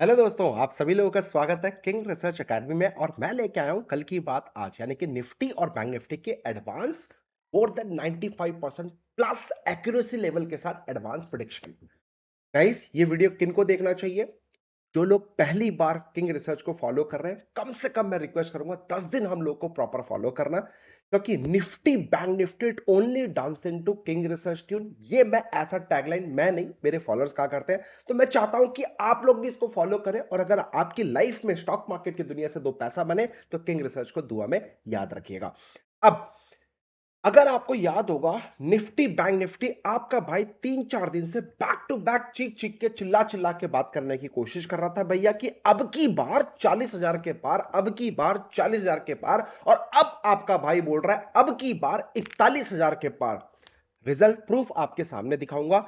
Hello दोस्तों, आप सभी लोगों का स्वागत है किंग रिसर्च एकेडमी में। और मैं लेके आया हूं कल की बात आज, यानी कि निफ्टी और बैंक निफ्टी के advance more than 95% plus accuracy level के साथ एडवांस प्रेडिक्शन। गाइस, ये वीडियो किनको देखना चाहिए? जो लोग पहली बार किंग रिसर्च को फॉलो कर रहे हैं, कम से कम मैं रिक्वेस्ट करूंगा 10 दिन हम लोग को प्रॉपर फॉलो करना, क्योंकि Nifty Bank Nifty it only dance into king research tune. ये मैं ऐसा टैगलाइन मैं नहीं, मेरे फॉलोअर्स कहा करते हैं। तो मैं चाहता हूं कि आप लोग भी इसको फॉलो करें, और अगर आपकी लाइफ में स्टॉक मार्केट की दुनिया से दो पैसा बने तो किंग रिसर्च को दुआ में याद रखिएगा। अब अगर आपको याद होगा, निफ्टी बैंक निफ्टी आपका भाई 3-4 दिन से बैक टू बैक चीख चीख के चिल्ला चिल्ला के बात करने की कोशिश कर रहा था भैया कि अब की बार 40,000 के पार, अब की बार 40,000 के पार। और अब आपका भाई बोल रहा है अब की बार 41,000 के पार। रिजल्ट प्रूफ आपके सामने दिखाऊंगा।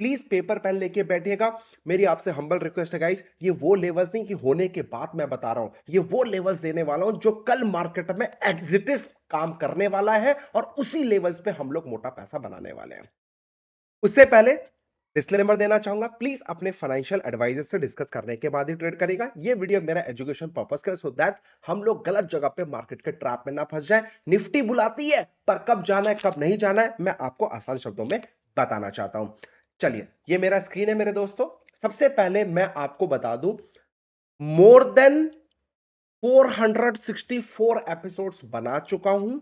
प्लीज पेपर पेन लेके बैठिएगा। मेरी आपसे हम्बल रिक्वेस्ट है गाइस, ये वो लेवल्स नहीं कि होने के बाद मैं बता रहा हूं, ये वो लेवल्स देने वाला हूं जो कल मार्केट में एग्जिटिस काम करने वाला है, और उसी लेवल्स पे हम लोग मोटा पैसा बनाने वाले हैं। उससे पहले डिस्क्लेमर देना चाहूंगा, प्लीज अपने फाइनेंशियल एडवाइजर से डिस्कस करने के बाद ही ट्रेड करेगा। ये वीडियो मेरा एजुकेशन पर्पस का, सो दैट हम लोग गलत जगह पे मार्केट के ट्रैप में ना फंस जाए। निफ्टी बुलाती है, पर कब जाना है कब नहीं जाना है मैं आपको आसान शब्दों में बताना चाहता हूं। चलिए, ये मेरा स्क्रीन है मेरे दोस्तों। सबसे पहले मैं आपको बता दूं, मोर देन 464 एपिसोड्स बना चुका हूं।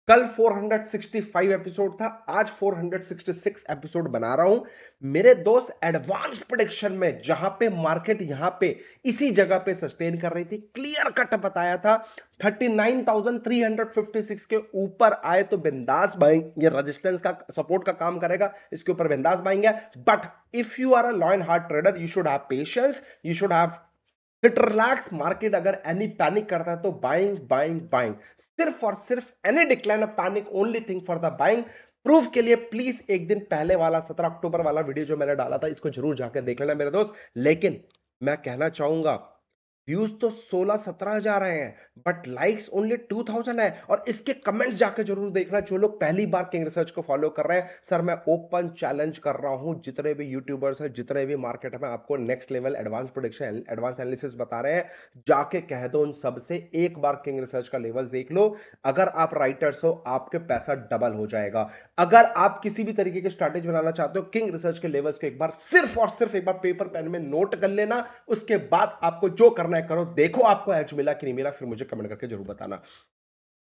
कल 465 एपिसोड था, आज 466 एपिसोड बना रहा हूं। मेरे दोस्त, एडवांस प्रेडिक्शन में जहां पे मार्केट यहां पे इसी जगह पे सस्टेन कर रही थी, क्लियर कट बताया था 39,356 के ऊपर आए तो बिंदास बाइंग, ये रेजिस्टेंस का सपोर्ट का काम करेगा, इसके ऊपर बिंदास बाइंग है। But if you are a lion heart trader, you should have patience, you should have sit relax. Market अगर एनी पैनिक करता है तो बाइंग बाइंग बाइंग, सिर्फ और सिर्फ any decline of panic only thing for the buying. Proof के लिए please एक दिन पहले वाला 17 अक्टूबर वाला वीडियो जो मैंने डाला था, इसको जरूर जाकर देख लेना मेरे दोस्त। लेकिन मैं कहना चाहूंगा, व्यूज तो 16-17 हजार आए हैं, बट लाइक्स ओनली 2000 है। और इसके कमेंट्स जाकर जरूर देखना जो लोग पहली बार किंग रिसर्च को फॉलो कर रहे हैं। सर, मैं ओपन चैलेंज कर रहा हूं, जितने भी यूट्यूबर्स हैं, जितने भी मार्केट में आपको next level advance prediction advance analysis बता रहे हैं, जाके कह दो उन सबसे एक बार किंग रिसर्च का लेवल देख लो। अगर आप राइटर्स हो, आपके पैसा डबल हो जाएगा। अगर आप किसी भी तरीके की स्ट्रैटेजी बनाना चाहते हो, किंग रिसर्च के लेवल्स को एक बार सिर्फ और सिर्फ एक बार पेपर पेन में नोट कर लेना। उसके बाद आपको जो करना है करो। देखो आपको एज मिला कि नहीं मिला, फिर मुझे कमेंट करके जरूर बताना।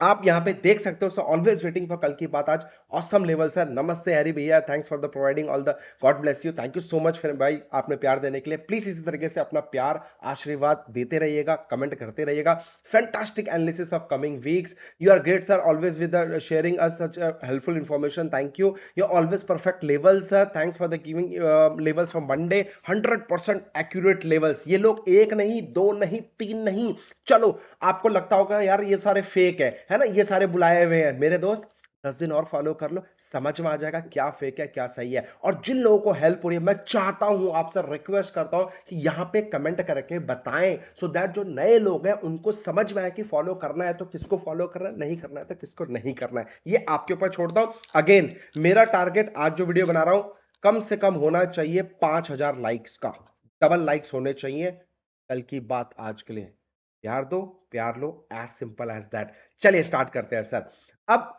आप यहां पे देख सकते हो, सो ऑलवेज वेटिंग फॉर कल की बात आज। ऑसम लेवल सर, नमस्ते हरी भैया, thanks for the providing all the, God bless you, thank you so much फिर भाई आपने प्यार देने के लिए। प्लीज इसी तरीके से अपना प्यार आशीर्वाद देते रहिएगा, कमेंट करते रहिएगा। Fantastic analysis of coming weeks, you are great sir, always with sharing us such helpful information, thank you. You are always perfect level sir, thanks for the giving levels from Monday, 100% accurate levels. ये लोग एक नहीं, दो नहीं, तीन नहीं, चलो आपको लगता होगा यार ये सारे फेक है ना, ये सारे बुलाए हुए हैं। मेरे दोस्त, 10 दिन और फॉलो कर लो, समझ में आ जाएगा क्या फेक है क्या सही है। और जिन लोगों को हेल्प हो रही है, मैं चाहता हूं, आपसे रिक्वेस्ट करता हूं कि यहां पे कमेंट करके बताएं, सो दैट जो नए लोग हैं उनको समझ में आए कि फॉलो करना है तो किसको फॉलो करना है, नहीं करना है तो किसको नहीं करना है। ये आपके ऊपर छोड़ता हूं। अगेन, मेरा टारगेट आज जो वीडियो बना रहा हूं, कम से कम होना चाहिए 5,000 लाइक्स का, डबल लाइक्स होने चाहिए। कल की बात आज के लिए प्यार दो, प्यार लो, एज सिंपल एज दैट। चलिए स्टार्ट करते हैं सर। अब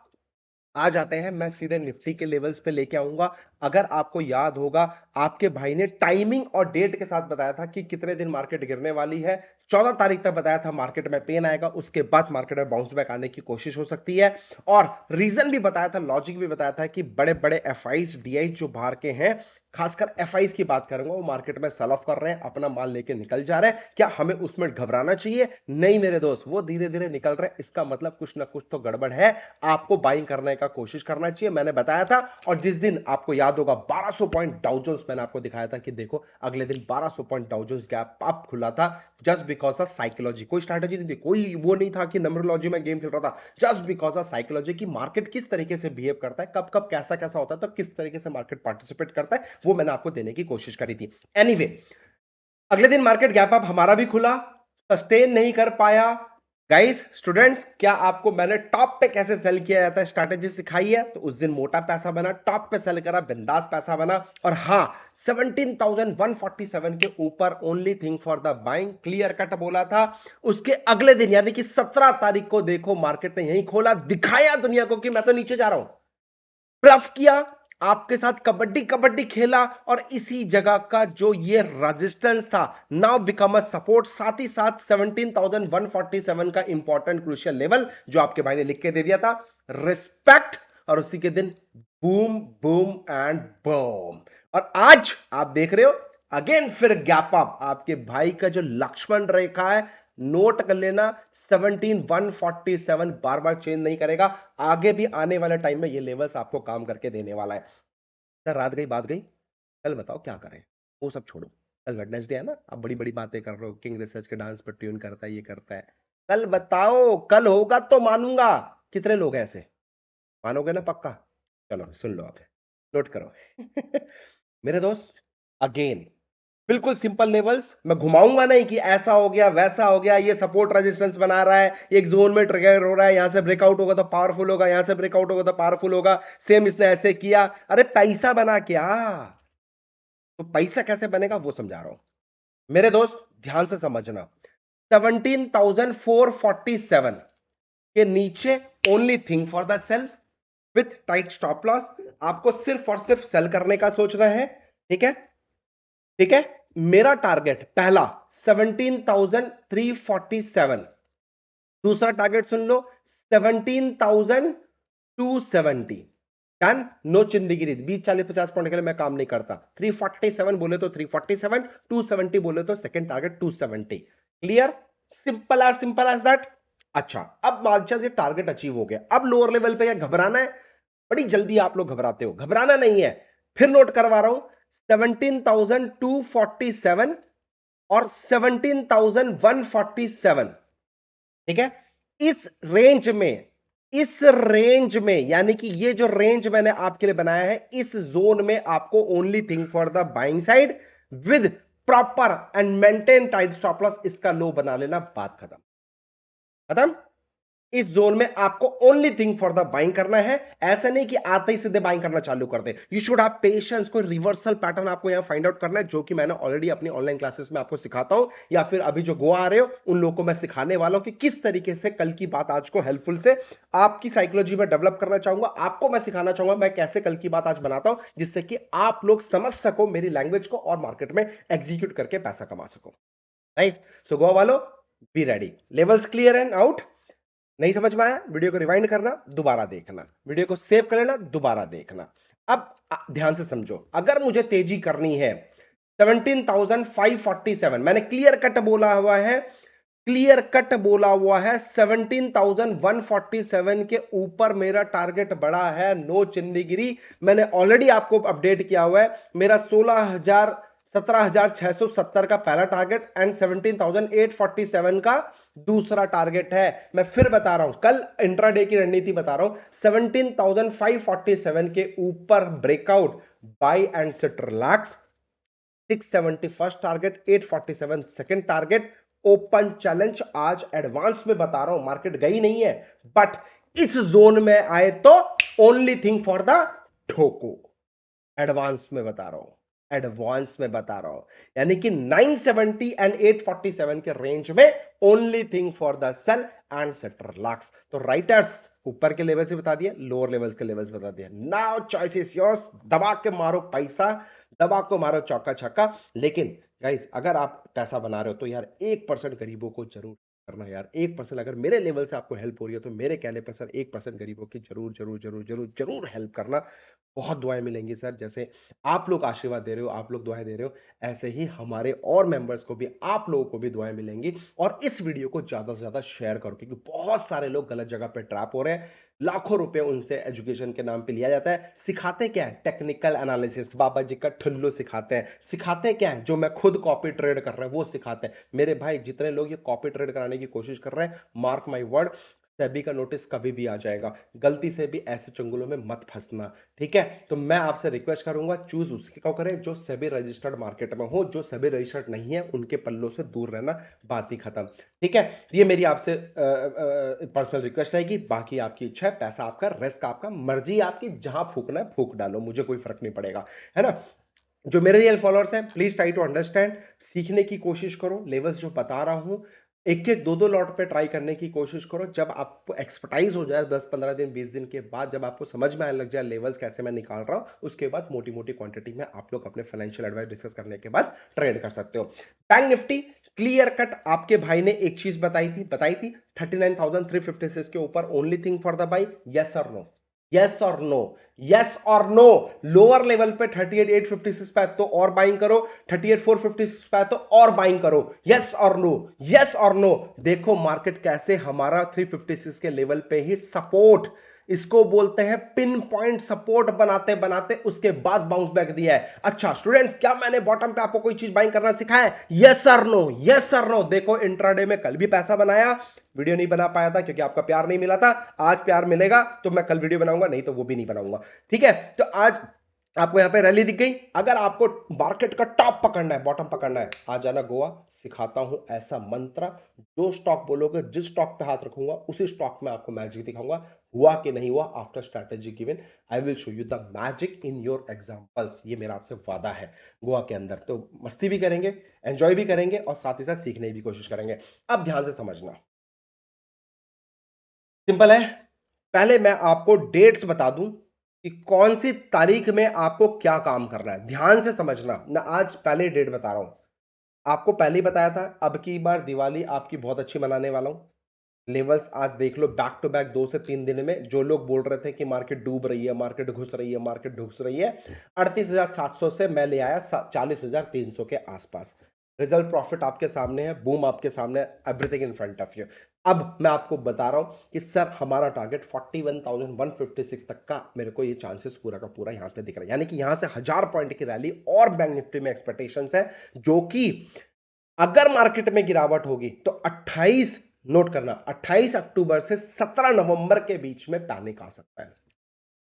आ जाते हैं, मैं सीधे निफ्टी के लेवल्स पे लेके आऊंगा। अगर आपको याद होगा, आपके भाई ने टाइमिंग और डेट के साथ बताया था कि कितने दिन मार्केट गिरने वाली है। 14 तारीख तक बताया था मार्केट में पेन आएगा, उसके बाद मार्केट में बाउंस बैक आने की कोशिश हो सकती है। और रीजन भी बताया था, लॉजिक भी बताया था कि बड़े बड़े एफआईज डीआईज जो बाहर के हैं, खासकर एफआईज की बात करूंगा, वो मार्केट में सेल ऑफ कर रहे हैं, अपना माल लेके निकल जा रहे हैं। क्या हमें उसमें घबराना चाहिए? नहीं मेरे दोस्त, वो धीरे धीरे निकल रहे हैं, इसका मतलब कुछ ना कुछ तो गड़बड़ है। आपको बाइंग करने का कोशिश करना चाहिए, मैंने बताया था। और जिस दिन आपको याद होगा 1200 पॉइंट डाउ जोन्स मैंने आपको दिखाया था कि देखो अगले दिन 1200 point Dow Jones gap up खुला था, जस्ट बिकॉज ऑफ साइकोलॉजी। कोई स्ट्रैटेजी नहीं थी, कोई वो नहीं था कि नंबरोलॉजी में गेम खेल रहा था, जस्ट बिकॉज ऑफ साइकोलॉजी की मार्केट किस तरीके से बिहेव करता है, कब कब कैसा कैसा होता है, तो किस तरीके से मार्केट पार्टिसिपेट करता है, वो मैंने आपको देने की कोशिश करी थी। एनीवे, अगले दिन मार्केट गैप अप हमारा भी खुला, सस्टेन नहीं कर पाया, गाइस स्टूडेंट्स, क्या आपको मैंने टॉप पे कैसे सेल किया जाता है स्ट्रैटेजी सिखाई है? तो उस दिन मोटा पैसा बना, टॉप पे सेल करा, बिंदास पैसा बना। और हाँ, 17,147 के ऊपर only thing for the buying, clear cut बोला था। उसके अगले दिन यानी कि 17 तारीख को देखो मार्केट ने यही खोला, दिखाया दुनिया को कि मैं तो नीचे जा रहा हूं। ब्लफ किया, आपके साथ कबड्डी कबड्डी खेला, और इसी जगह का जो ये रेजिस्टेंस था नाउ बिकम अ सपोर्ट। साथ ही साथ 17,147 का इंपॉर्टेंट क्रूशियल लेवल जो आपके भाई ने लिख के दे दिया था, रिस्पेक्ट। और उसी के दिन बूम बूम एंड बूम। और आज आप देख रहे हो अगेन फिर गैप अप। आपके भाई का जो लक्ष्मण रेखा है, नोट कर लेना, 17,147 बार बार चेंज नहीं करेगा। आगे भी आने वाले टाइम में ये लेवल्स आपको काम करके देने वाला है। सर रात गई बात गई, कल बताओ क्या करें? वो सब छोड़ो, कल वेडनेसडे है ना, आप बड़ी बड़ी बातें कर रहे हो, किंग रिसर्च के डांस पर ट्यून करता है, ये करता है। कल बताओ, कल होगा तो मानूंगा। कितने लोग हैं ऐसे? मानोगे ना पक्का? चलो सुन लो, आप नोट करो। मेरे दोस्त, अगेन बिल्कुल सिंपल लेवल्स, मैं घुमाऊंगा नहीं कि ऐसा हो गया वैसा हो गया, ये सपोर्ट रेजिस्टेंस बना रहा है, एक जोन में ट्रिगर हो रहा है, यहां से ब्रेकआउट होगा तो पावरफुल होगा, यहां से ब्रेकआउट होगा तो पावरफुल होगा, सेम इसने ऐसे किया। अरे पैसा बना क्या? तो पैसा कैसे बनेगा वो समझा रहा हूं। मेरे दोस्त ध्यान से समझना, 17,447 के नीचे only thing for the sell with tight stop loss. आपको सिर्फ और सिर्फ सेल करने का सोचना है, ठीक है? ठीक है, मेरा टारगेट पहला 17,347, दूसरा टारगेट सुन लो 17,270। डन, नो चिंदीगिरी, 20 40 50 पॉइंट के लिए मैं काम नहीं करता। 347 बोले तो 347, 270 बोले तो second target 270। Clear? Simple as that. अच्छा, अब मार्चा ये टारगेट अचीव हो गया, अब लोअर लेवल पे क्या घबराना है? बड़ी जल्दी आप लोग घबराते हो, घबराना नहीं है। फिर नोट करवा रहा हूं, 17,247 और 17,147, ठीक है? इस रेंज में, इस रेंज में, यानी कि ये जो रेंज मैंने आपके लिए बनाया है, इस जोन में आपको only thing for the buying side with proper and maintain tight stop loss, इसका लो बना लेना, बात खत्म। खत्म। इस जोन में आपको only thing for the buying करना है। ऐसा नहीं कि आते ही सीधे बाइंग करना चालू कर दे। You should have patience. कोई रिवर्सल पैटर्न आपको यहां फाइंड आउट करना है, जो कि मैंने ऑलरेडी अपनी ऑनलाइन क्लासेस में आपको सिखाता हूं, या फिर अभी जो गोवा आ रहे हो उन लोगों को मैं सिखाने वाला हूं कि किस तरीके से कल की बात आज को हेल्पफुल से आपकी साइकोलॉजी में डेवलप करना चाहूंगा। आपको मैं सिखाना चाहूंगा मैं कैसे कल की बात आज बनाता हूं, जिससे कि आप लोग समझ सको मेरी लैंग्वेज को और मार्केट में एग्जीक्यूट करके पैसा कमा सको। राइट? सो गोवा वालों, be ready. Levels clear and out? नहीं समझ में आया? वीडियो को रिवाइंड करना, दोबारा देखना, वीडियो को सेव कर लेना, दोबारा देखना। अब ध्यान से समझो, अगर मुझे तेजी करनी है 17,547, मैंने क्लियर कट बोला हुआ है, क्लियर कट बोला हुआ है, 17,147 के ऊपर मेरा टारगेट बड़ा है, नो चिंदीगिरी। मैंने ऑलरेडी आपको अपडेट किया हुआ है, मेरा 17,670 का पहला टारगेट एंड 17,847 का दूसरा टारगेट है। मैं फिर बता रहा हूं, कल इंट्राडे की रणनीति बता रहा हूं, 17,547 के ऊपर breakout, buy and sit relax. 670 first target, 847 second target, open challenge. आज एडवांस में बता रहा हूं, मार्केट गई नहीं है, बट इस जोन में आए तो ओनली थिंग फॉर द ठोको। एडवांस में बता रहा हूं, एडवांस में बता रहा हूं, यानी कि 970 एंड 847 के रेंज में only thing for the sell and set relax. तो राइटर्स, ऊपर के लेवल्स बता दिए, लोअर लेवल्स के लेवल्स बता दिए। नाउ चॉइस इज योर्स, दबा के मारो पैसा, दबा को मारो चौका छक्का। लेकिन गाइस, अगर आप पैसा बना रहे हो तो यार 1% गरीबों को जरूर करना यार। 1% अगर मेरे लेवल से आपको हेल्प हो रही है तो मेरे कहने पर सर 1% गरीबों की जरूर जरूर जरूर जरूर जरूर हेल्प करना। बहुत दुआएं मिलेंगी सर। जैसे आप लोग आशीर्वाद दे रहे हो, आप लोग दुआएं दे रहे हो, ऐसे ही हमारे और मेंबर्स को भी, आप लोगों को भी दुआएं मिलेंगी। और इस वीडियो को ज्यादा से ज्यादा शेयर करो, क्योंकि बहुत सारे लोग गलत जगह पे ट्रैप हो रहे हैं। लाखों रुपए उनसे एजुकेशन के नाम पे लिया जाता है। सिखाते क्या है? टेक्निकल एनालिसिस, बाबा जी का ठुल्लू सिखाते हैं। सिखाते क्या है? जो मैं खुद कॉपी ट्रेड कर रहा हूं वो सिखाते हैं। मेरे भाई जितने लोग ये कॉपी ट्रेड कराने की कोशिश कर रहे हैं, मार्क माई वर्ड, सेबी का नोटिस कभी भी आ जाएगा, गलती से भी ऐसे चंगुलों में मत फंसना, ठीक है। तो मैं आपसे रिक्वेस्ट करूंगा, चूज उसके को करें जो सेबी रजिस्टर्ड मार्केट में हो, जो सेबी रजिस्टर्ड नहीं है उनके पल्लों से दूर रहना, बात ही खत्म, ठीक है। ये मेरी आपसे पर्सनल रिक्वेस्ट रहेगी, बाकी आपकी इच्छा है, पैसा आपका, रिस्क आपका, मर्जी आपकी, जहां फूकना है फूक डालो, मुझे कोई फर्क नहीं पड़ेगा, है ना। जो मेरे रियल फॉलोअर्स हैं, प्लीज ट्राई टू अंडरस्टैंड, सीखने की कोशिश करो, लेवल्स जो बता रहा हूं एक एक दो दो लॉट पे ट्राई करने की कोशिश करो। जब आपको एक्सपर्टाइज हो जाए 10-15 दिन 20 दिन के बाद, जब आपको समझ में आने लग जाए लेवल्स कैसे मैं निकाल रहा हूं, उसके बाद मोटी मोटी क्वांटिटी में आप लोग अपने फाइनेंशियल एडवाइस डिस्कस करने के बाद ट्रेड कर सकते हो। बैंक निफ्टी क्लियर कट आपके भाई ने एक चीज बताई थी 39,356 के ऊपर only thing for the by, yes और नो, यस और नो, यस और नो। लोअर लेवल पे 38,856 पे तो और बाइंग करो, 38,456 पे तो और बाइंग करो, यस और नो, यस और नो। देखो मार्केट कैसे हमारा 356 के लेवल पे ही सपोर्ट, इसको बोलते हैं पिन पॉइंट सपोर्ट बनाते बनाते उसके बाद बाउंस बैक दिया है। अच्छा स्टूडेंट्स, क्या मैंने बॉटम पे आपको कोई चीज बाइंग करना सिखाया है? यस और नो, यस और नो। देखो इंट्राडे में कल भी पैसा बनाया, वीडियो नहीं बना पाया था क्योंकि आपका प्यार नहीं मिला था, आज प्यार मिलेगा तो मैं कल वीडियो बनाऊंगा, नहीं तो वो भी नहीं बनाऊंगा, ठीक है। तो आज आपको यहां पे रैली दिख गई, अगर आपको मार्केट का टॉप पकड़ना है, बॉटम पकड़ना है, आ जाना गोवा, सिखाता हूं ऐसा मंत्र, जो स्टॉक बोलोगे, जिस स्टॉक पे हाथ रखूंगा उसी स्टॉक में आपको मैजिक दिखाऊंगा, हुआ कि नहीं हुआ, after strategy given I will show you the magic in your examples. ये मेरा आपसे वादा है। गोवा के अंदर तो मस्ती भी करेंगे, एंजॉय भी करेंगे और साथ ही साथ सीखने की भी कोशिश करेंगे। अब ध्यान से समझना, सिंपल है। पहले मैं आपको डेट्स बता दूं कि कौन सी तारीख में आपको क्या काम करना है, ध्यान से समझना। मैं आज पहले डेट बता रहा हूं, आपको पहले ही बताया था अब की बार दिवाली आपकी बहुत अच्छी मनाने वाला हूं। लेवल्स आज देख लो, बैक टू बैक 2 से 3 दिन में जो लोग बोल रहे थे कि मार्केट डूब रही है, मार्केट घुस रही है, मार्केट घुस रही है, 38,700 से मैं ले आया 40,300 के आसपास। रिजल्ट प्रॉफिट आपके सामने है, बूम आपके सामने, everything in front of you. अब मैं आपको बता रहा हूं कि सर हमारा टारगेट 41,156 तक का, मेरे को ये चांसेस पूरा का पूरा यहां पे दिख रहा है, यानी कि यहां से 1000 पॉइंट की रैली और बैंक निफ्टी में एक्सपेक्टेशंस है, जो कि अगर मार्केट में गिरावट होगी तो 28, नोट करना, 28 अक्टूबर से 17 नवंबर के बीच में पैनिक आ सकता है।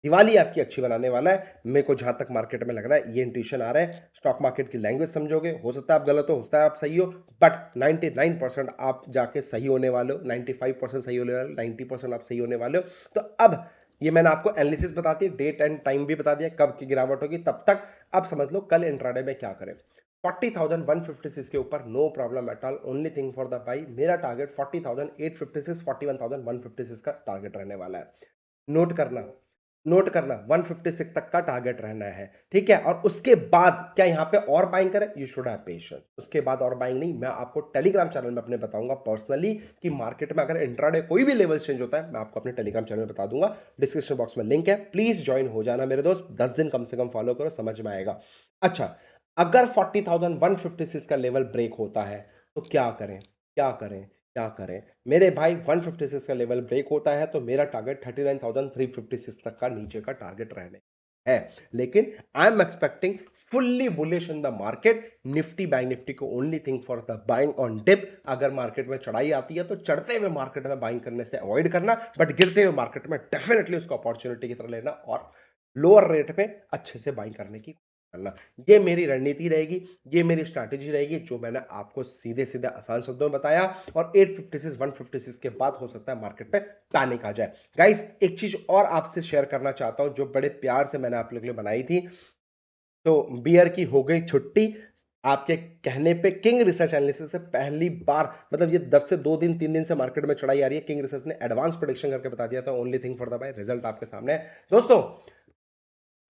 दिवाली आपकी अच्छी बनाने वाला है, मेरे को जहां तक मार्केट में लग रहा है, ये इंट्यूशन आ रहा है। स्टॉक मार्केट की लैंग्वेज समझोगे, हो सकता है आप गलत हो सकता है आप सही हो, बट 99% आप जाके सही होने वाले हो, 95% सही होने वाले हो, 90% आप सही होने वाले हो। तो अब ये मैंने आपको एनालिसिस बता दी, डेट एंड टाइम भी बता दिया कब की गिरावट होगी, तब तक अब समझ लो कल इंट्राडे में क्या करें। 40,156 के ऊपर no problem at all, only thing for the buy, मेरा टारगेट 40,856 41,156 का टारगेट रहने वाला है। नोट करना, नोट करना, 156 तक का टारगेट रहना है, ठीक है। और उसके बाद क्या यहां पे और बाइंग करें, यू शुड हैव पेशेंस। उसके बाद और बाइंग नहीं, मैं आपको टेलीग्राम चैनल में अपने बताऊंगा पर्सनली कि मार्केट में अगर इंट्राडे कोई भी लेवल चेंज होता है, मैं आपको अपने टेलीग्राम चैनल में बता दूंगा, डिस्क्रिप्शन बॉक्स में लिंक है, प्लीज ज्वाइन हो जाना मेरे दोस्त, 10 दिन कम से कम फॉलो करो, समझ में आएगा। अच्छा, अगर 40,156 का लेवल ब्रेक होता है तो क्या करें, क्या करें, क्या करें मेरे भाई? 156 का लेवल ब्रेक होता है तो मेरा टारगेट 39,356 तक का नीचे का टारगेट रहने है, लेकिन I am expecting fully bullish in the market. Nifty Bank Nifty को only thing for the buying on dip. अगर मार्केट में चढ़ाई आती है तो चढ़ते हुए मार्केट में बाइंग करने से अवॉइड करना, बट गिरते हुए मार्केट में डेफिनेटली उसको अपॉर्चुनिटी की तरह लेना और लोअर रेट पे अच्छे से बाइंग करने की करना। ये मेरी रणनीति रहेगी, ये मेरी स्ट्रैटेजी रहेगी, जो मैंने आपको सीधे सीधे आसान शब्दों में बताया। और 856 156 के बाद हो सकता है मार्केट पे पैनिक आ जाए। गाइस एक चीज और आपसे शेयर करना चाहता हूं, जो बड़े प्यार से मैंने आप लोगों के लिए बनाई थी। तो बियर की हो गई छुट्टी, आपके कहने पे किंग रिसर्च एनालिसिस से पहली बार, मतलब ये 10 से 2 दिन 3 दिन से मार्केट में चढ़ाई आ रही है, किंग रिसर्च ने एडवांस प्रेडिक्शन करके बता दिया था, only thing for the buy, result आपके सामने है दोस्तों।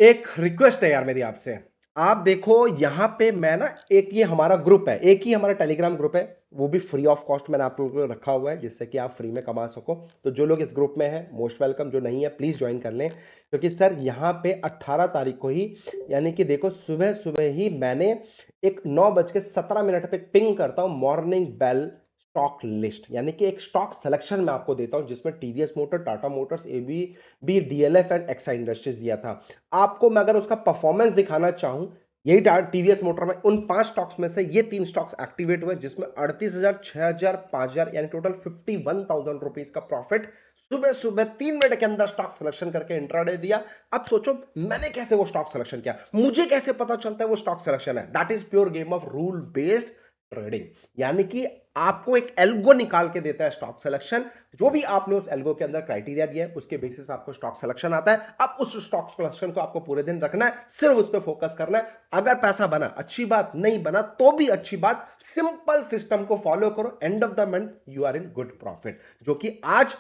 एक रिक्वेस्ट है यार मेरी आपसे, आप देखो यहां पे मैं ना, एक ये हमारा ग्रुप है, एक ही हमारा टेलीग्राम ग्रुप है, वो भी फ्री ऑफ कॉस्ट मैंने आप लोगों को रखा हुआ है, जिससे कि आप फ्री में कमा सको। तो जो लोग इस ग्रुप में हैं मोस्ट वेलकम, जो नहीं है प्लीज ज्वाइन कर लें, क्योंकि सर यहां पे 18 तारीख को ही, यानी कि देखो सुबह सुबह ही मैंने एक 9:17 पे पिंग करता हूं मॉर्निंग बेल स्टॉक लिस्ट, यानी कि एक स्टॉक सिलेक्शन मैं आपको देता हूं, जिसमें TVS Motor, Tata Motors, ABB, DLF and एक्सा इंडस्ट्रीज दिया था। आपको मैं अगर उसका परफॉर्मेंस दिखाना चाहूं, यही टीवीएस मोटर में उन 5 स्टॉक्स में से ये 3 स्टॉक्स एक्टिवेट हुए, जिसमें 38,000, 6,000, 5,000 यानी टोटल 51,000 रुपीज का प्रॉफिट सुबह सुबह 3 मिनट के अंदर स्टॉक सिलेक्शन करके इंट्राडे दिया। अब सोचो मैंने कैसे वो स्टॉक सिलेक्शन किया, मुझे कैसे पता चलता है वो स्टॉक सिलेक्शन है। That is pure game of rule based trading. यानी कि आपको एक एल्गो निकाल के देता है स्टॉक सिलेक्शन, जो भी आपने उस एल्गो के अंदर क्राइटेरिया दिया है उसके बेसिस पे आपको स्टॉक सिलेक्शन आता है। अब उस स्टॉक सिलेक्शन को आपको पूरे दिन रखना है, सिर्फ उस पर फोकस करना है। अगर पैसा बना अच्छी बात, नहीं बना तो भी अच्छी बात। सिंपल सिस्टम को फॉलो करो, end of the month you are in good profit. जो कि आज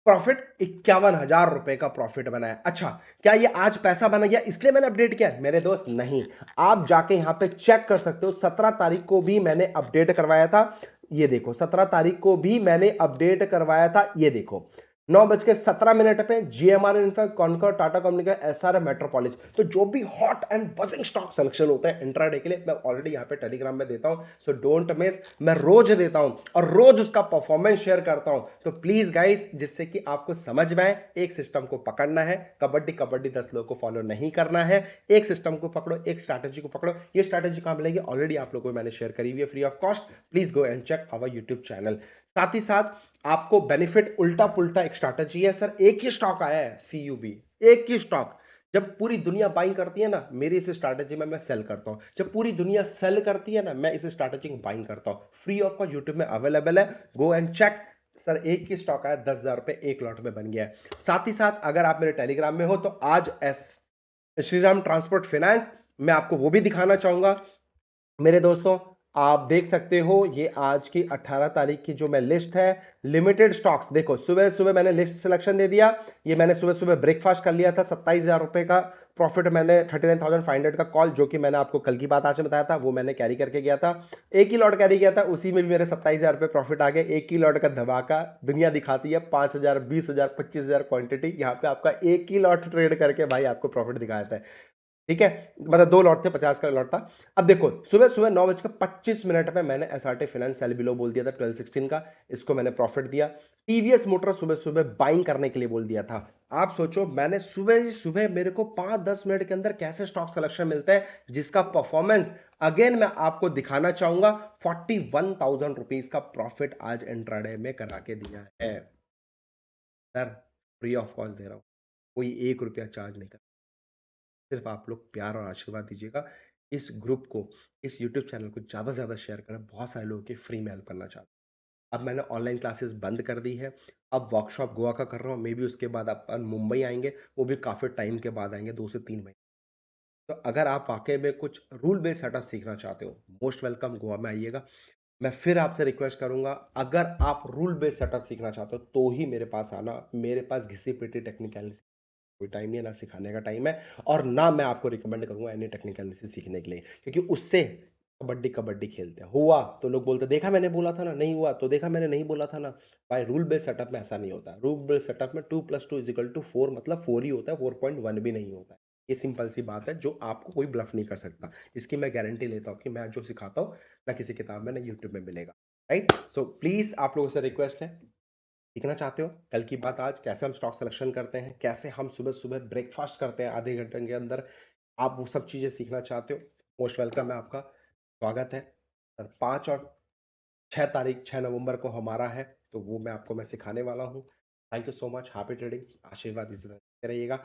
प्रॉफिट 51,000 रुपए का प्रॉफिट बना है। अच्छा, क्या ये आज पैसा बना गया इसलिए मैंने अपडेट किया? मेरे दोस्त नहीं, आप जाके यहां पे चेक कर सकते हो। 17 तारीख को भी मैंने अपडेट करवाया था, ये देखो 17 तारीख को भी मैंने अपडेट करवाया था, ये देखो 9:17 पे GMR info, conquer, Tata communication, SR, metropolis. तो जो भी hot and buzzing stock selection होता है इंट्राडे के लिए, मैं ऑलरेडी यहां पे टेलीग्राम में देता हूं, सो डोंट मिस। मैं रोज देता हूं और रोज उसका परफॉर्मेंस शेयर करता हूं। तो प्लीज गाइस, जिससे कि आपको समझ में आए, एक सिस्टम को पकड़ना है, कबड्डी कबड्डी 10 लोगों को फॉलो नहीं करना है। एक सिस्टम को पकड़ो, एक स्ट्रैटेजी को पकड़ो। ये स्ट्रैटेजी कहां मिलेगी? ऑलरेडी आप लोगों को मैंने शेयर करी हुई है free of cost. Please go and check our YouTube channel. साथ ही साथ आपको बेनिफिट उल्टा पुल्टा एक स्ट्रैटेजी है। सर एक ही स्टॉक आया है सीयूबी, एक ही स्टॉक। जब पूरी दुनिया बाइंग करती है ना, मेरी इस स्ट्रैटेजी में मैं सेल करता हूं। जब पूरी दुनिया सेल करती है ना, मैं इस स्ट्रैटेजी में बाइंग करता हूं। फ्री ऑफ कॉस्ट यूट्यूब में अवेलेबल है, गो एंड चेक। सर एक ही स्टॉक आया, 10,000 रुपए एक लॉट में बन गया है। साथ ही साथ अगर आप मेरे टेलीग्राम में हो तो आज श्रीराम ट्रांसपोर्ट फाइनेंस, मैं आपको वो भी दिखाना चाहूंगा। मेरे दोस्तों, आप देख सकते हो ये आज की 18 तारीख की जो मैं लिस्ट है, लिमिटेड स्टॉक्स। देखो सुबह सुबह मैंने लिस्ट सिलेक्शन दे दिया। ये मैंने सुबह सुबह ब्रेकफास्ट कर लिया था, 27,000 रुपए का प्रॉफिट। मैंने 39,500 का कॉल, जो कि मैंने आपको कल की बात आज में बताया था, वो मैंने कैरी करके गया था। एक ही लॉट कैरी किया था, उसी में भी मेरे 27,000 रुपए प्रॉफिट आ गए। एक ही लॉट का धमाका। दुनिया दिखाती है 5,000, 20,000, 25,000 क्वांटिटी, यहाँ पे आपका एक ही लॉट ट्रेड करके भाई आपको प्रॉफिट दिखाया था। ठीक है, मतलब 2 लॉट थे, 50 का लॉट था। अब देखो सुबह सुबह 9:25 पे मैंने एसआरटी फाइनेंस सेल बिलो बोल दिया था 1216 का, इसको मैंने प्रॉफिट दिया। टीवीएस मोटर सुबह सुबह बाइंग करने के लिए बोल दिया था। आप सोचो मैंने सुबह सुबह, मेरे को 5-10 मिनट के अंदर कैसे स्टॉक सिलेक्शन मिलता है, जिसका परफॉर्मेंस अगेन मैं आपको दिखाना चाहूंगा। 41,000 रुपीज का प्रॉफिट आज इंट्राडे में करा के दिया है। सर फ्री ऑफ कॉस्ट दे रहा हूं, कोई 1 रुपया चार्ज नहीं कर। सिर्फ आप लोग प्यार और आशीर्वाद दीजिएगा। इस ग्रुप को, इस यूट्यूब चैनल को ज़्यादा से ज़्यादा शेयर करें। बहुत सारे लोगों की फ्री में हेल्प करना चाहता हूँ। अब मैंने ऑनलाइन क्लासेस बंद कर दी है, अब वर्कशॉप गोवा का कर रहा हूँ। मे बी उसके बाद अपन मुंबई आएंगे, वो भी काफ़ी टाइम के बाद आएंगे, 2 से 3 महीने। तो अगर आप वाकई में कुछ रूल बेस्ड सेटअप सीखना चाहते हो, मोस्ट वेलकम, गोवा में आइएगा। मैं फिर आपसे रिक्वेस्ट करूंगा, अगर आप रूल बेस्ड सेटअप सीखना चाहते हो तो ही मेरे पास आना। मेरे पास घिसी पिटी टेक्निकल कोई टाइम नहीं है, ना सिखाने का टाइम है, और ना मैं आपको रिकमेंड करूंगा एनी टेक्निकल एनालिसिस सीखने के लिए, क्योंकि उससे कबड्डी कबड्डी खेलते हैं। हुआ तो लोग बोलते देखा मैंने बोला था ना, नहीं हुआ तो देखा मैंने नहीं बोला था ना। भाई रूल बेस्ड सेटअप में ऐसा नहीं होता। रूल बेस्ड सेटअप में 2+2=4, मतलब 4 ही होता है, 4.1 भी नहीं होता है। ये सिंपल सी बात है जो आपको कोई ब्लफ नहीं कर सकता। इसकी मैं गारंटी लेता हूँ कि मैं जो सिखाता हूँ ना किसी किताब में ना यूट्यूब में मिलेगा। राइट, सो प्लीज आप लोगों से रिक्वेस्ट है, सीखना चाहते हो कल की बात आज, कैसे हम स्टॉक सिलेक्शन करते हैं, कैसे हम सुबह सुबह ब्रेकफास्ट करते हैं आधे घंटे के अंदर, आप वो सब चीजें सीखना चाहते हो, मोस्ट वेलकम है आपका, स्वागत है। सर 5 और 6 तारीख, 6 नवंबर को हमारा है, तो वो मैं सिखाने वाला हूँ। Thank you so much, happy trading, आशीर्वाद इस तरह देते रहिएगा।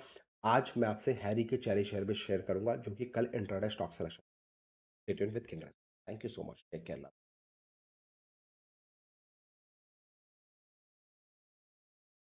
आज मैं आपसे हैरी के चेरी शेयर भी शेयर करूंगा, जो कि कल intraday stock selection. Stay tuned with King. Thank you so much, take care.